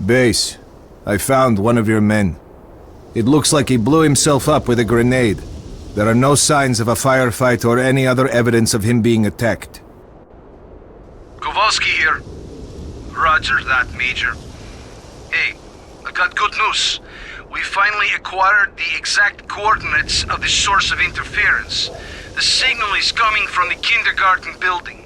base. I found one of your men. It looks like he blew himself up with a grenade. There are no signs of a firefight or any other evidence of him being attacked. Kowalski here. Roger that, Major. Hey, I got good news. We finally acquired the exact coordinates of the source of interference. The signal is coming from the kindergarten building.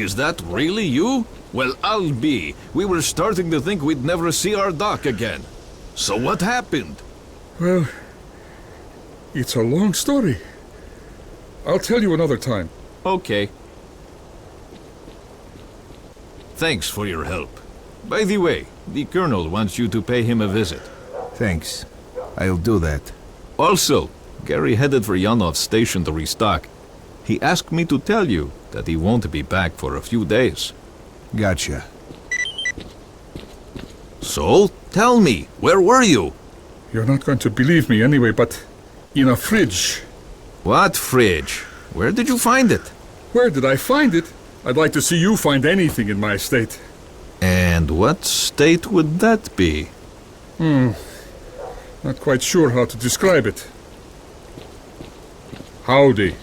Is that really you? Well, I'll be. We were starting to think we'd never see our dock again. So what happened? Well, it's a long story. I'll tell you another time. Okay. Thanks for your help. By the way, the Colonel wants you to pay him a visit. Thanks. I'll do that. Also, Gary headed for Yanov's station to restock. He asked me to tell you that he won't be back for a few days. Gotcha. So, tell me, where were you? You're not going to believe me anyway, but in a fridge. What fridge? Where did you find it? Where did I find it? I'd like to see you find anything in my estate. And what state would that be? Not quite sure how to describe it. Howdy.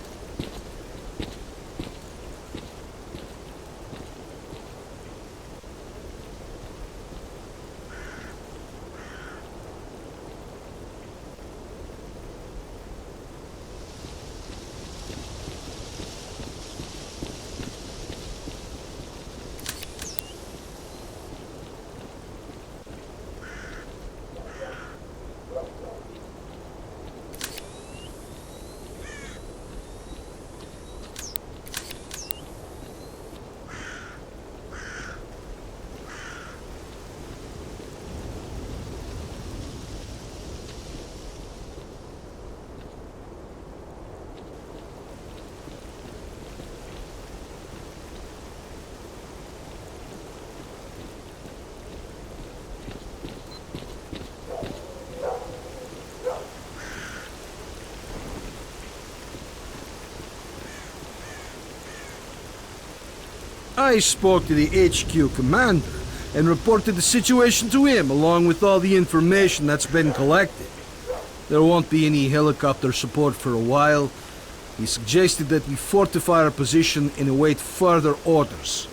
I spoke to the HQ commander and reported the situation to him, along with all the information that's been collected. There won't be any helicopter support for a while. He suggested that we fortify our position and await further orders.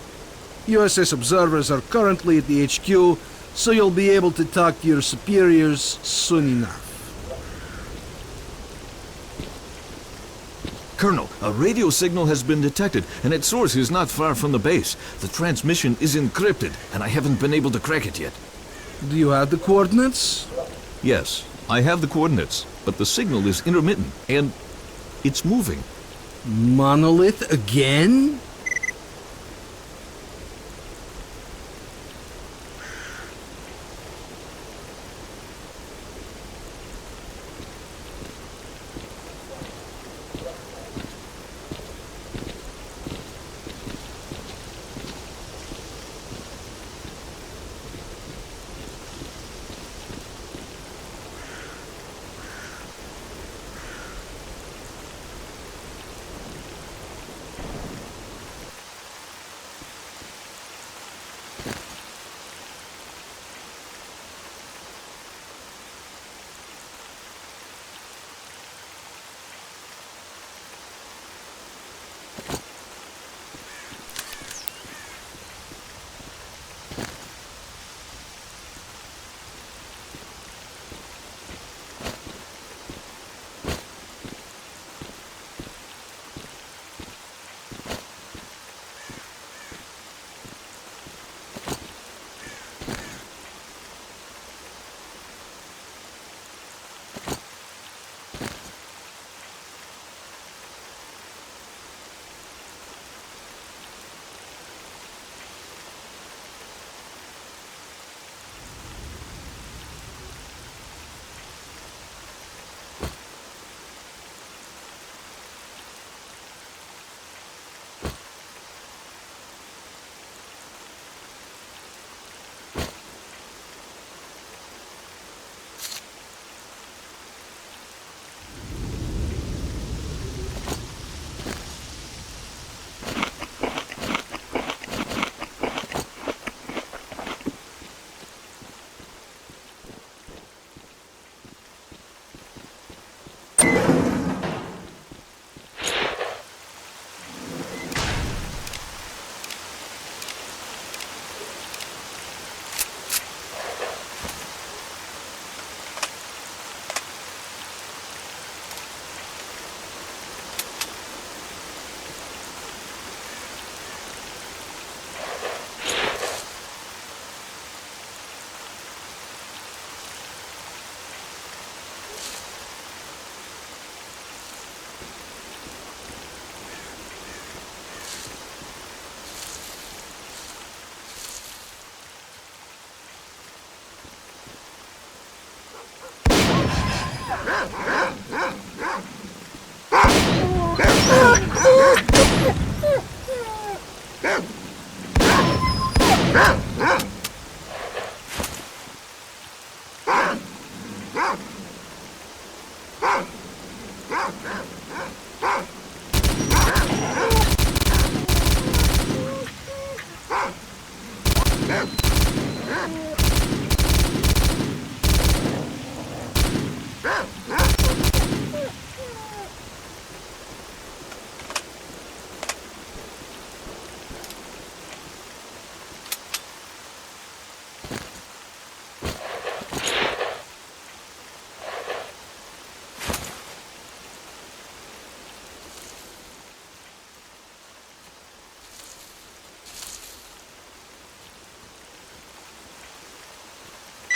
USS observers are currently at the HQ, so you'll be able to talk to your superiors soon enough. Colonel, a radio signal has been detected, and its source is not far from the base. The transmission is encrypted, and I haven't been able to crack it yet. Do you have the coordinates? Yes, I have the coordinates, but the signal is intermittent, and it's moving. Monolith again?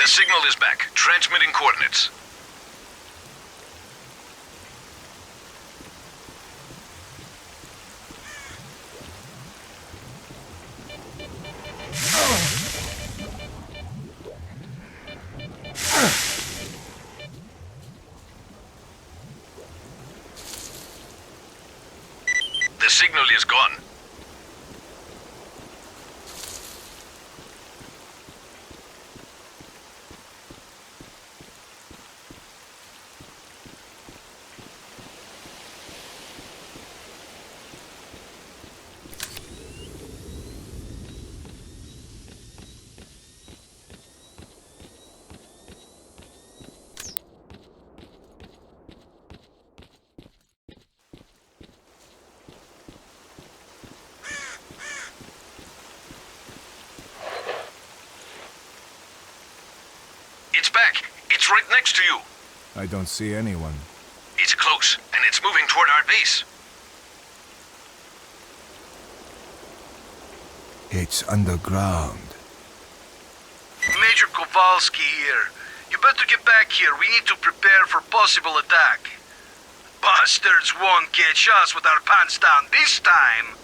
The signal is back. Transmitting coordinates. The signal is gone. It's back. It's right next to you. I don't see anyone. It's close, and it's moving toward our base. It's underground. Major Kowalski here. You better get back here. We need to prepare for possible attack. Bastards won't catch us with our pants down this time.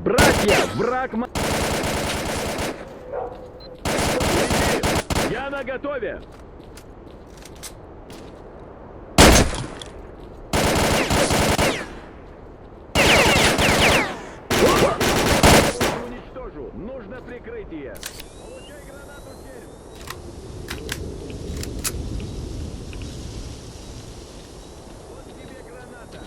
Братья, враг... Я наготове! Уничтожу! Нужно прикрытие! Получай гранату цель! Вот тебе граната!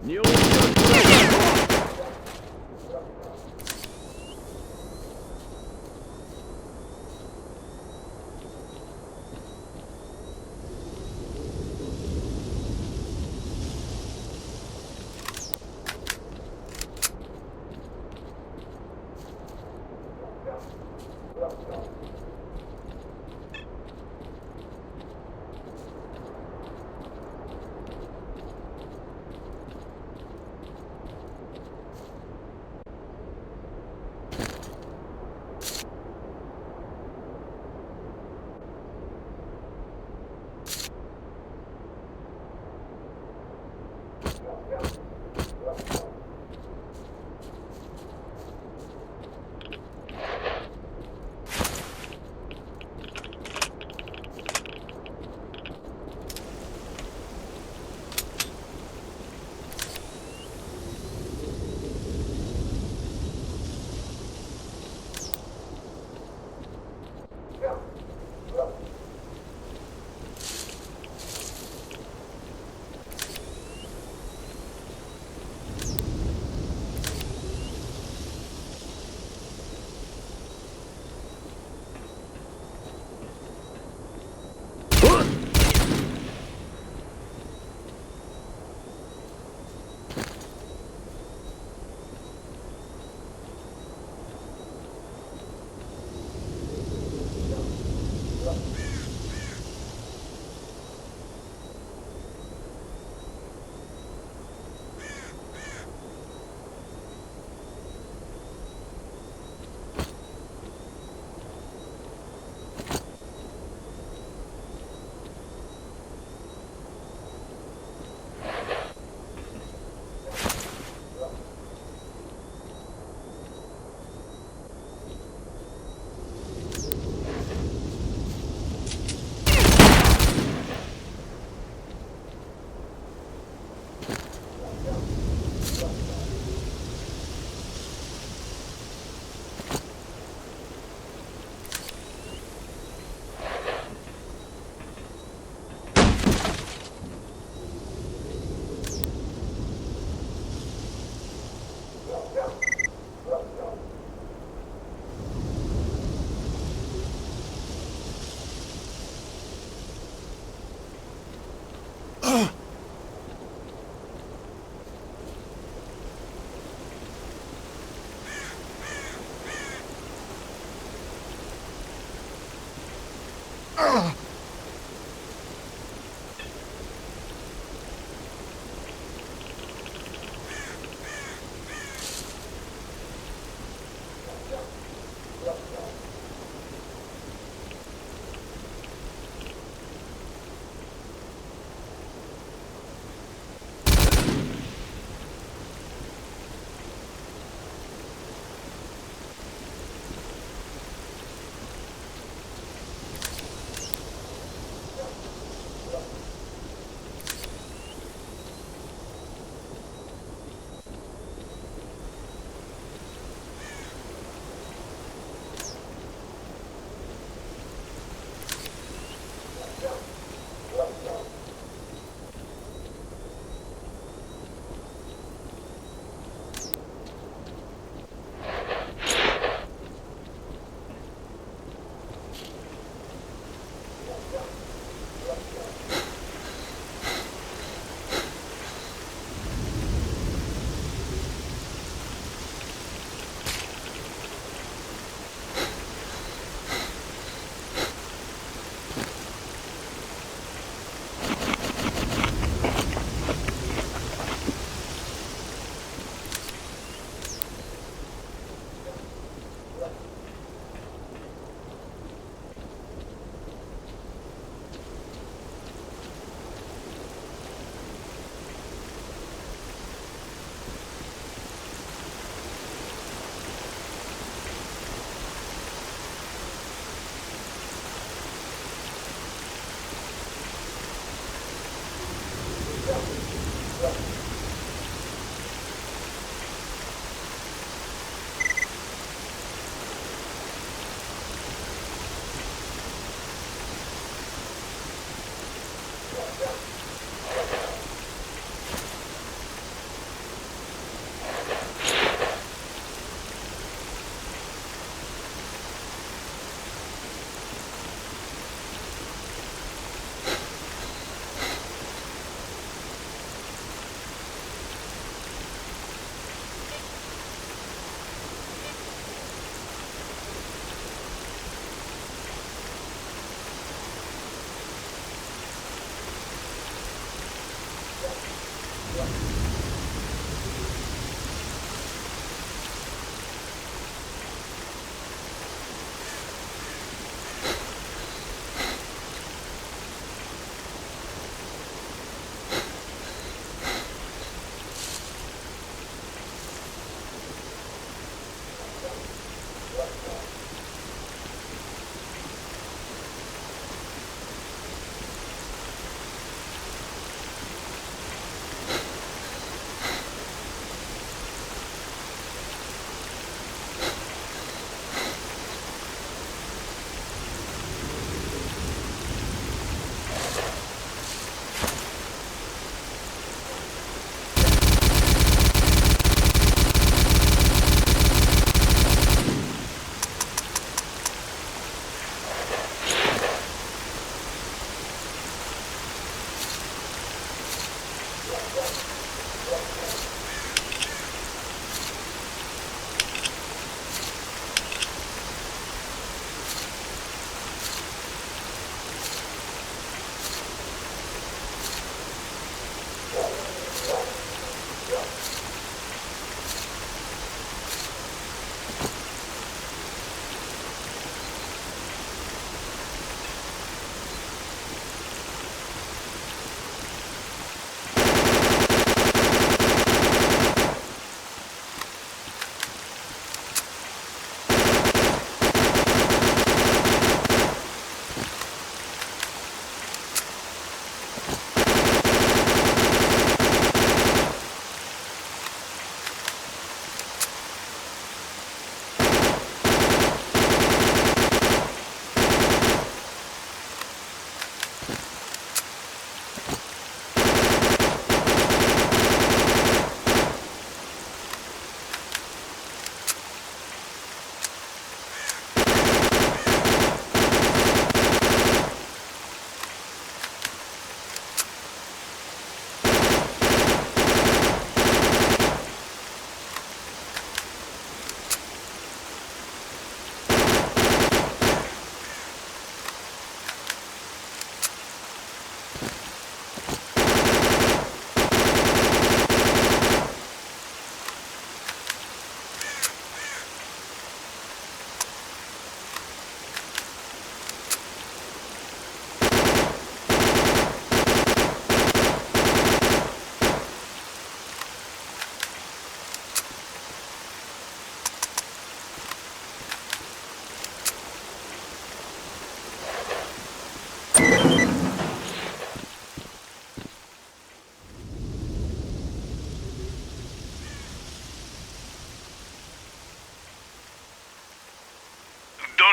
Не уйдет!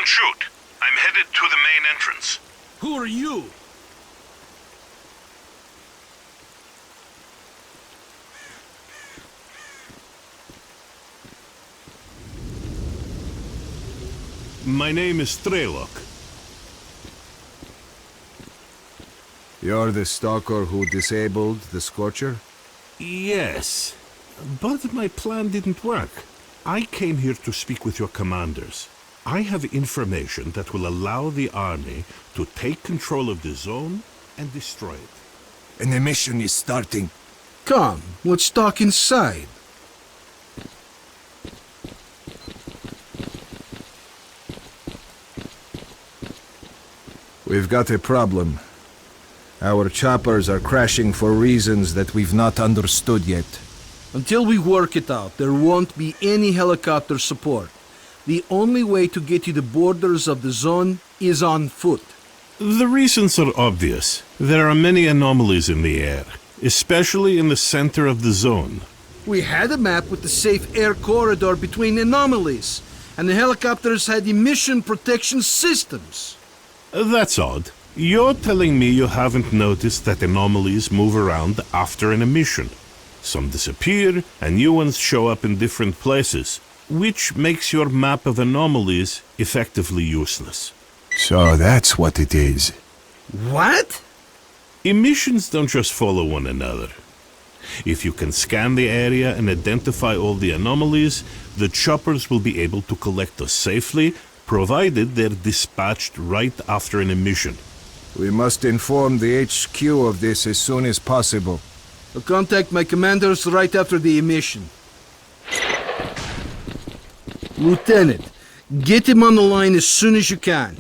Don't shoot. I'm headed to the main entrance. Who are you? My name is Strelok. You're the stalker who disabled the Scorcher? Yes, but my plan didn't work. I came here to speak with your commanders. I have information that will allow the army to take control of the zone and destroy it. And the mission is starting. Come, let's talk inside. We've got a problem. Our choppers are crashing for reasons that we've not understood yet. Until we work it out, there won't be any helicopter support. The only way to get to the borders of the zone is on foot. The reasons are obvious. There are many anomalies in the air. especially in the center of the zone. We had a map with the safe air corridor between anomalies, and the helicopters had emission protection systems. That's odd. You're telling me you haven't noticed that anomalies move around after an emission. Some disappear, and new ones show up in different places, which makes your map of anomalies effectively useless. So that's what it is. What? Emissions don't just follow one another. If you can scan the area and identify all the anomalies, the choppers will be able to collect us safely, provided they're dispatched right after an emission. We must inform the HQ of this as soon as possible. I'll contact my commanders right after the emission. Lieutenant, get him on the line as soon as you can.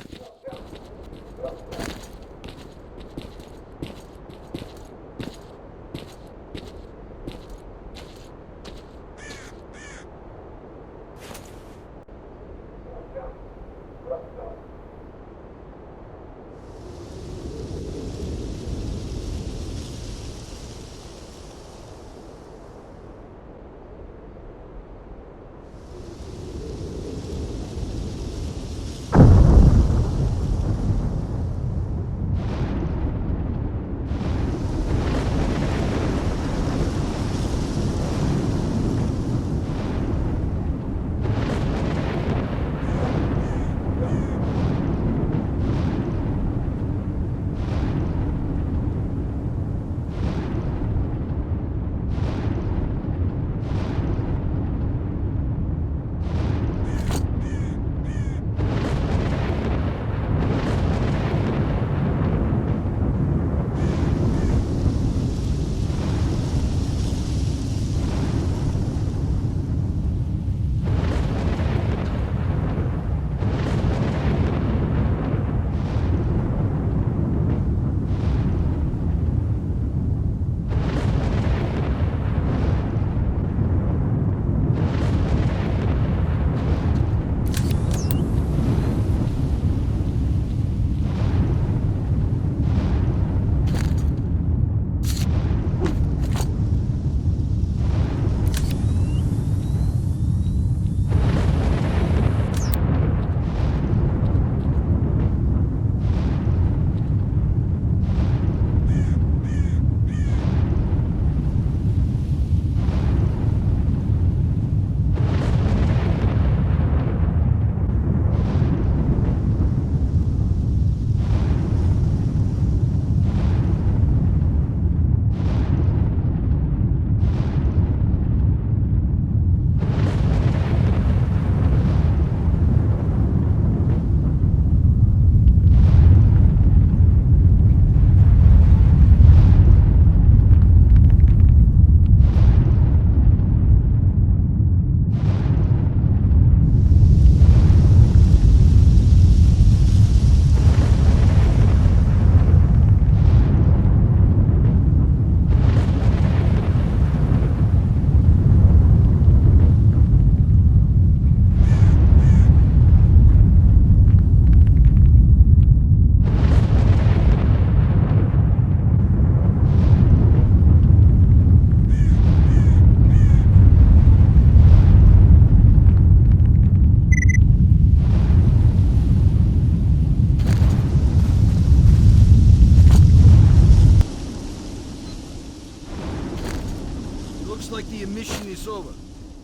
Looks like the emission is over.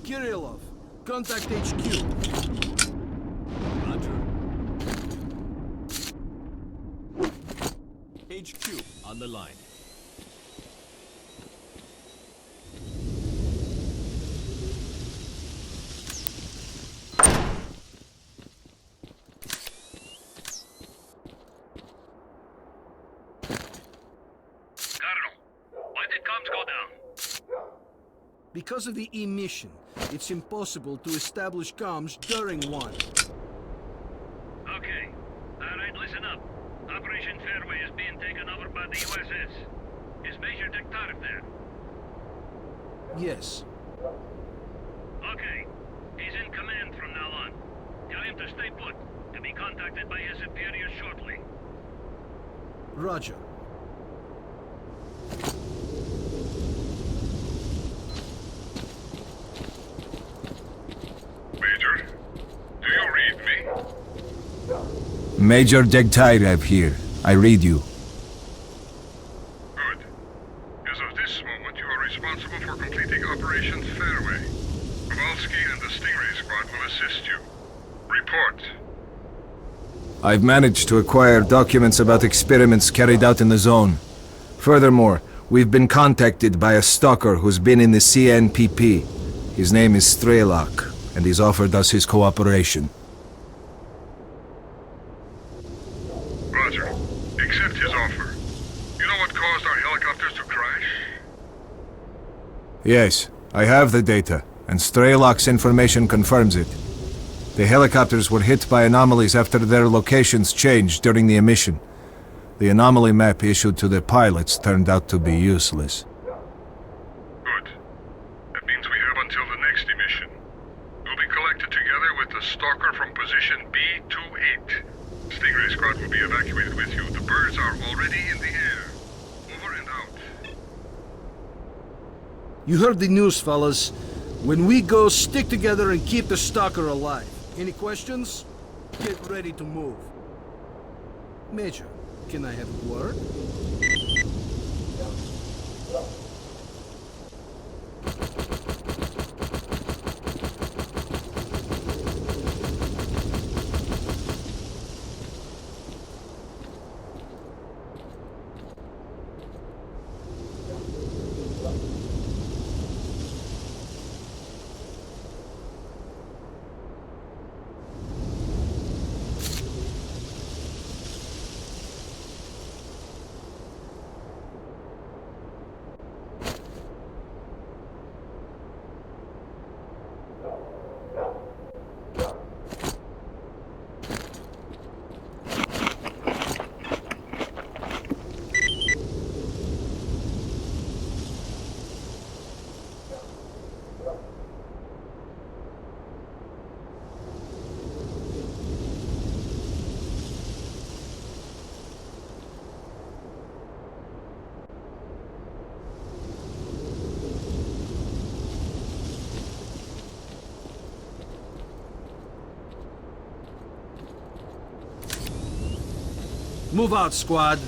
Kirillov, contact HQ. Roger. HQ on the line. Because of the emission, it's impossible to establish comms during one. Okay. Alright, listen up. Operation Fairway is being taken over by the USS. Is Major Dektarov there? Yes. Okay. He's in command from now on. Tell him to stay put, to be contacted by his superiors shortly. Roger. Major Degtyarev here. I read you. Good. As of this moment, you are responsible for completing Operation Fairway. Kowalski and the Stingray squad will assist you. Report. I've managed to acquire documents about experiments carried out in the zone. Furthermore, we've been contacted by a stalker who's been in the CNPP. His name is Strelok, and he's offered us his cooperation. Roger. Accept his offer. You know what caused our helicopters to crash? Yes, I have the data, and Strelok's information confirms it. The helicopters were hit by anomalies after their locations changed during the emission. The anomaly map issued to the pilots turned out to be useless. Good. That means we have until the next emission. We'll be collected together with the stalker from position B28. Stingray squad will be evacuated with you. The birds are already in the air. Over and out. You heard the news, fellas. When we go, stick together and keep the stalker alive. Any questions? Get ready to move. Major, can I have a word? Move out, squad.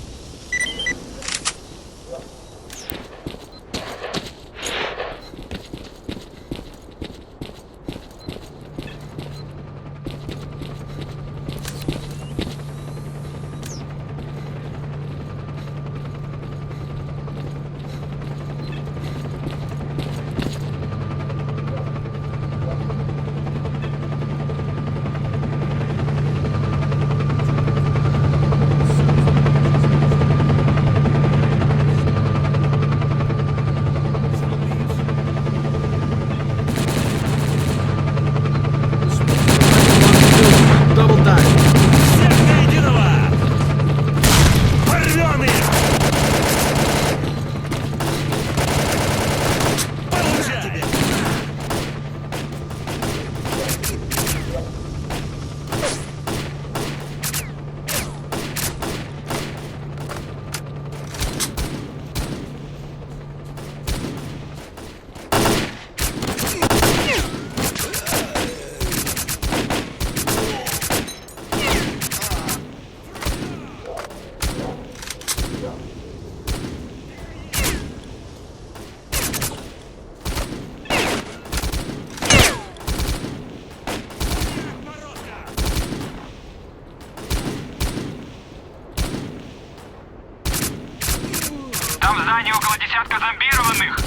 Там в здании около десятка зомбированных.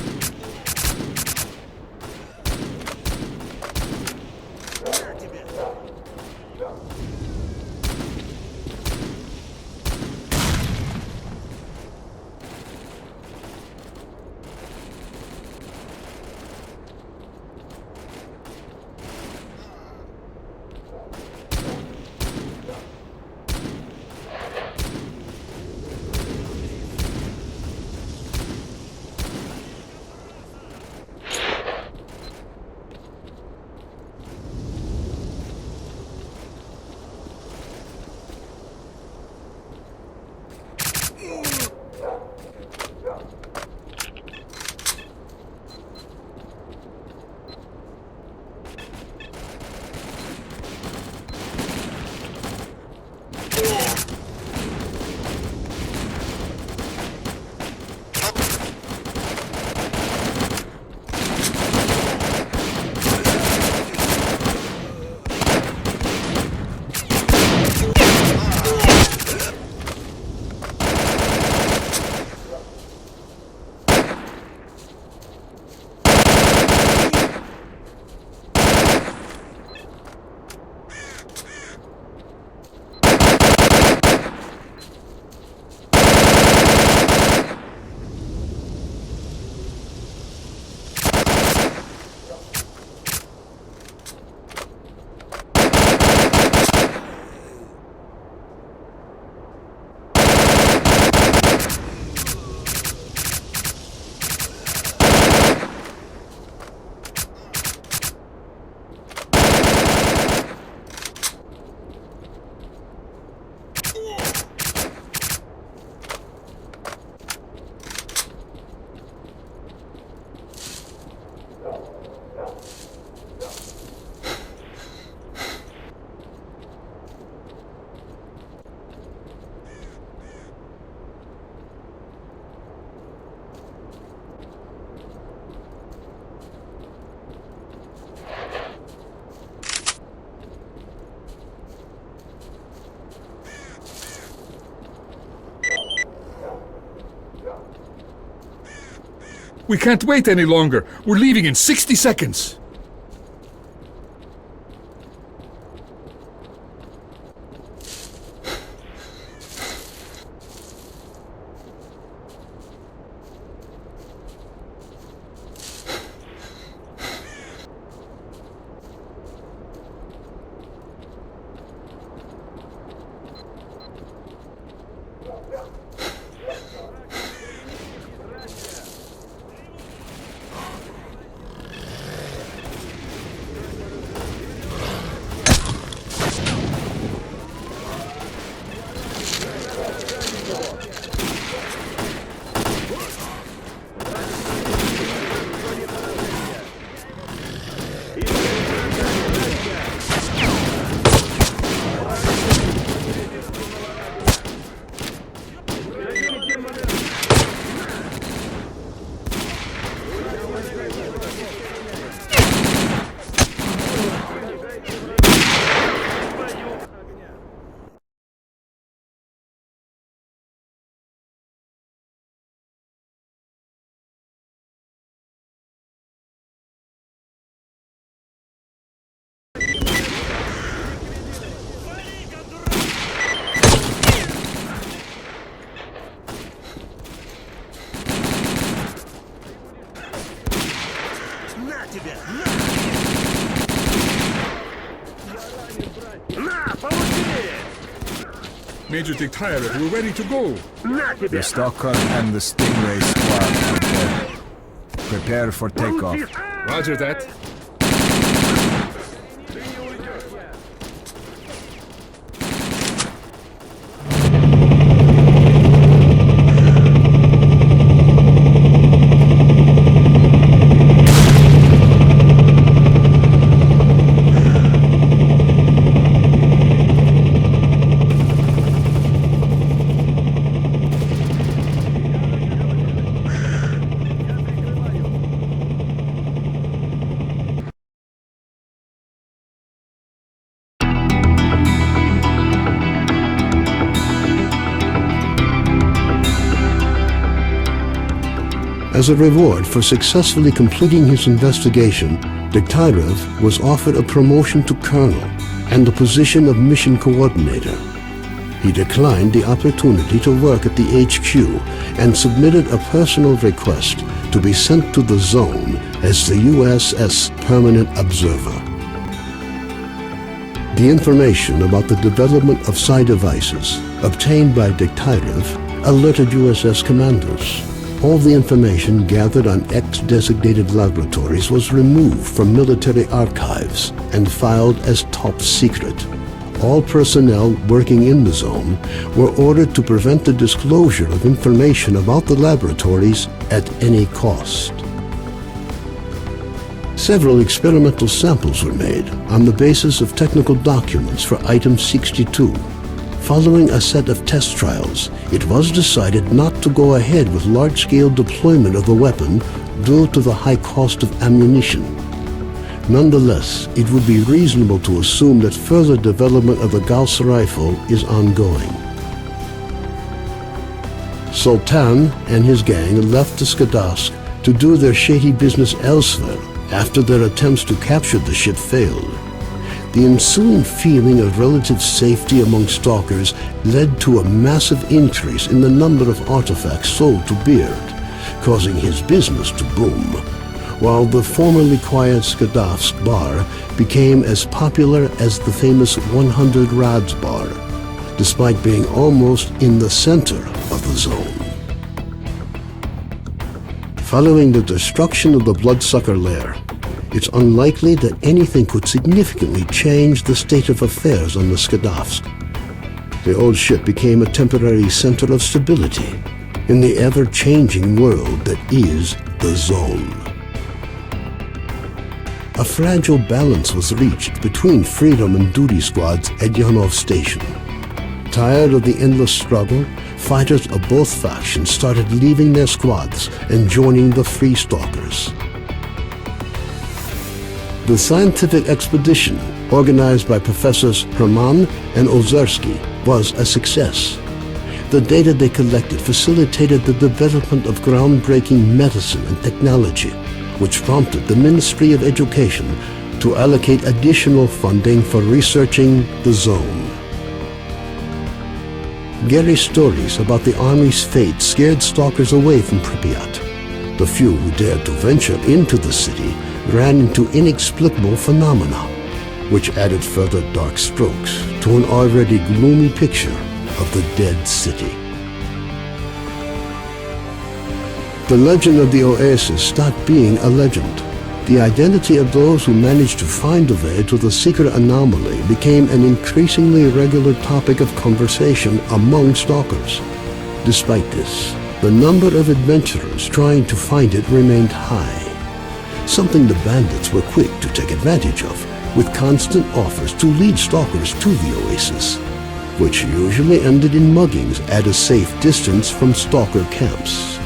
We can't wait any longer. We're leaving in 60 seconds. Major Dictator, we're ready to go. The Stalker and the Stingray squad are dead. Prepare for takeoff. Roger that. As a reward for successfully completing his investigation, Degtyarev was offered a promotion to colonel and the position of mission coordinator. He declined the opportunity to work at the HQ and submitted a personal request to be sent to the zone as the USS Permanent Observer. The information about the development of psi devices obtained by Degtyarev alerted USS commanders. All the information gathered on X-designated laboratories was removed from military archives and filed as top secret. All personnel working in the zone were ordered to prevent the disclosure of information about the laboratories at any cost. Several experimental samples were made on the basis of technical documents for Item 62. Following a set of test trials, it was decided not to go ahead with large-scale deployment of the weapon due to the high cost of ammunition. Nonetheless, it would be reasonable to assume that further development of the Gauss rifle is ongoing. Sultan and his gang left the Skadovsk to do their shady business elsewhere after their attempts to capture the ship failed. The ensuing feeling of relative safety among stalkers led to a massive increase in the number of artifacts sold to Beard, causing his business to boom, while the formerly quiet Skadovsk bar became as popular as the famous 100 Rods bar, despite being almost in the center of the zone. Following the destruction of the Bloodsucker lair, it's unlikely that anything could significantly change the state of affairs on the Skadovsk. The old ship became a temporary center of stability in the ever-changing world that is the Zone. A fragile balance was reached between freedom and duty squads at Yanov Station. Tired of the endless struggle, fighters of both factions started leaving their squads and joining the Free Stalkers. The scientific expedition, organized by Professors Herman and Ozersky, was a success. The data they collected facilitated the development of groundbreaking medicine and technology, which prompted the Ministry of Education to allocate additional funding for researching the zone. Gary's stories about the Army's fate scared stalkers away from Pripyat. The few who dared to venture into the city ran into inexplicable phenomena, which added further dark strokes to an already gloomy picture of the dead city. The legend of the Oasis stopped being a legend. The identity of those who managed to find a way to the secret anomaly became an increasingly regular topic of conversation among stalkers. Despite this, the number of adventurers trying to find it remained high, something the bandits were quick to take advantage of, with constant offers to lead stalkers to the Oasis, which usually ended in muggings at a safe distance from stalker camps.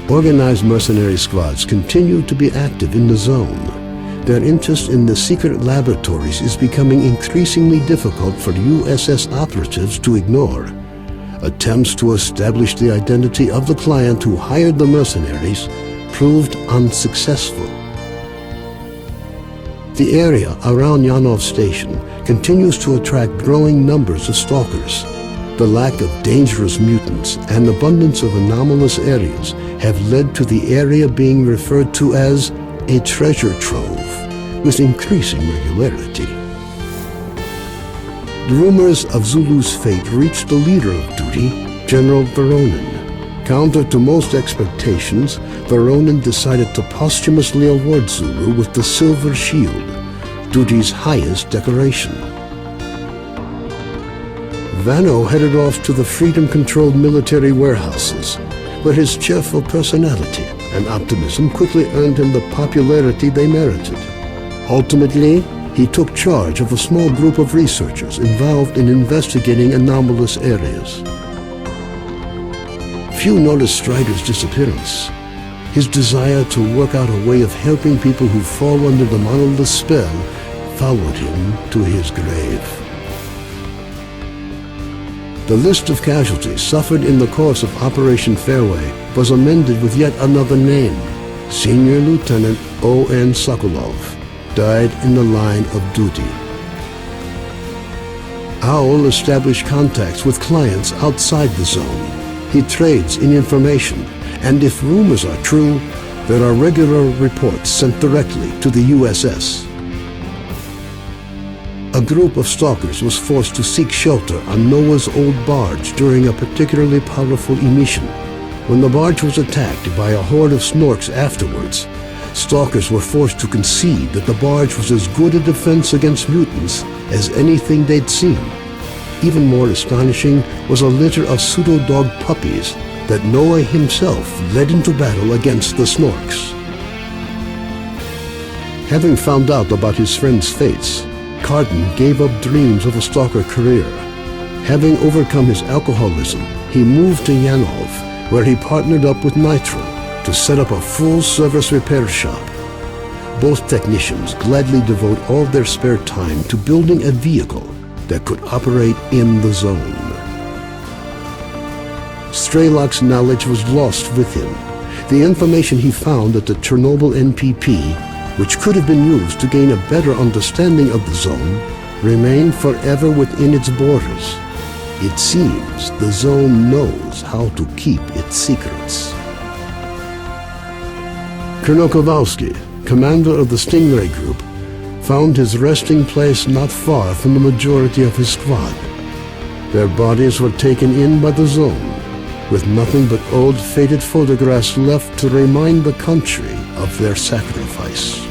Organized mercenary squads continue to be active in the zone. Their interest in the secret laboratories is becoming increasingly difficult for USS operatives to ignore. Attempts to establish the identity of the client who hired the mercenaries proved unsuccessful. The area around Yanov Station continues to attract growing numbers of stalkers. The lack of dangerous mutants and abundance of anomalous areas have led to the area being referred to as a treasure trove with increasing regularity. The rumors of Zulu's fate reached the leader of duty, General Veronin. Counter to most expectations, Veronin decided to posthumously award Zulu with the Silver Shield, duty's highest decoration. Vano headed off to the freedom-controlled military warehouses, where his cheerful personality and optimism quickly earned him the popularity they merited. Ultimately, he took charge of a small group of researchers involved in investigating anomalous areas. Few noticed Strider's disappearance. His desire to work out a way of helping people who fall under the monolith's spell followed him to his grave. The list of casualties suffered in the course of Operation Fairway was amended with yet another name. Senior Lieutenant O.N. Sokolov died in the line of duty. Owl established contacts with clients outside the zone. He trades in information, and if rumors are true, there are regular reports sent directly to the USS. A group of stalkers was forced to seek shelter on Noah's old barge during a particularly powerful emission. When the barge was attacked by a horde of snorks afterwards, stalkers were forced to concede that the barge was as good a defense against mutants as anything they'd seen. Even more astonishing was a litter of pseudo-dog puppies that Noah himself led into battle against the snorks. Having found out about his friend's fates, Carden gave up dreams of a stalker career. Having overcome his alcoholism, he moved to Yanov, where he partnered up with Nitro to set up a full-service repair shop. Both technicians gladly devote all their spare time to building a vehicle that could operate in the zone. Strelok's knowledge was lost with him. The information he found at the Chernobyl NPP, which could have been used to gain a better understanding of the zone, remained forever within its borders. It seems the zone knows how to keep its secrets. Colonel Kowalski, commander of the Stingray Group, found his resting place not far from the majority of his squad. Their bodies were taken in by the zone, with nothing but old faded photographs left to remind the country of their sacrifice.